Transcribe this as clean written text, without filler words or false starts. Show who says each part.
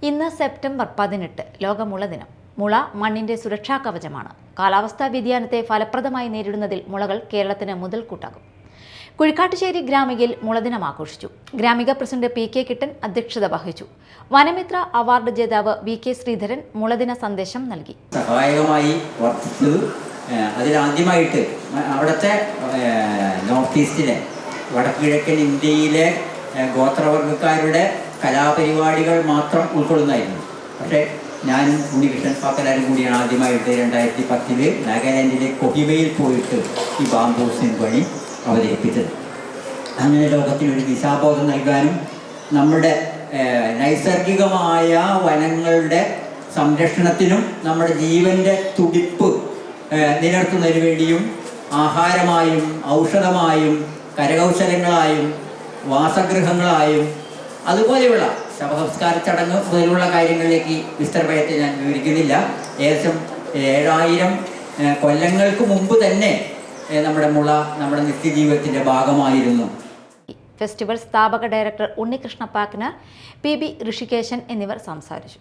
Speaker 1: ഇന്ന് സെപ്റ്റംബർ 18 ലോക മുള ദിനം. മുള മണ്ണിന്റെ സുരക്ഷാ കവചമാണ്. കാലാവസ്ഥാ വ്യതിയാനത്തെ ഫലപ്രദമായി നേരിടുന്നതിൽ മുളകൾ കേരളത്തിന് മുതൽക്കൂട്ടാകും. കുഴിക്കാട്ടുശ്ശേരി ഗ്രാമികയിൽ മുളദിനം ആഘോഷിച്ചു. Gramika president P K. കിട്ടൻ അധ്യക്ഷത വഹിച്ചു. വനമിത്ര അവാർഡ് ജേതാവ് വി.കെ. ശ്രീധരൻ മുളദിന സന്ദേശം നൽകി.
Speaker 2: സഹായകമായി വർദ്ധിച്ചത് അതിലാദ്യമായിട്ട് അവിടുത്തെ നോർത്ത് ഈസ്റ്റിലെ വടക്കുകിഴക്കൻ ഇന്ത്യയിലെ ഗോത്രവർഗക്കാരുടെ കലാപരിപാടികൾ മാത്രം ഉൾക്കൊള്ളുന്നതായിരുന്നു. പക്ഷേ ഞാനും ഉണ്ണികൃഷ്ണൻ പാക്കലാരും കൂടിയാണ് ആദ്യമായിട്ട് 2010 നാഗാലാൻഡിലെ കൊഹിമയിൽ പോയിട്ട് ഈ ബാംബൂസിൻ പണി അവതരിപ്പിച്ചത്. അങ്ങനെ ലോകത്തിനൊരു ദിശാബോധം നൽകാനും നമ്മുടെ നൈസർഗികമായ വനങ്ങളുടെ സംരക്ഷണത്തിനും നമ്മുടെ ജീവൻ്റെ തുടിപ്പ് നിലനിർത്തുന്നതിന് വേണ്ടിയും ആഹാരമായും ഔഷധമായും കരകൗശലങ്ങളായും വാസഗൃഹങ്ങളായും അതുപോലെയുള്ള ശവസംസ്കാര ചടങ്ങ് മുതലുള്ള കാര്യങ്ങളിലേക്ക് വിസ്തരമായിട്ട് ഞാൻ വിവരിക്കുന്നില്ല. ഏകദേശം 7000 കൊല്ലങ്ങൾക്ക് മുമ്പ് തന്നെ നമ്മുടെ മുള നമ്മുടെ നിത്യജീവിതത്തിൻ്റെ ഭാഗമായിരുന്നു.
Speaker 1: ഫെസ്റ്റിവൽ സ്ഥാപക ഡയറക്ടർ ഉണ്ണികൃഷ്ണ പാക്കന, പി.ബി. ഋഷികേശൻ എന്നിവർ സംസാരിച്ചു.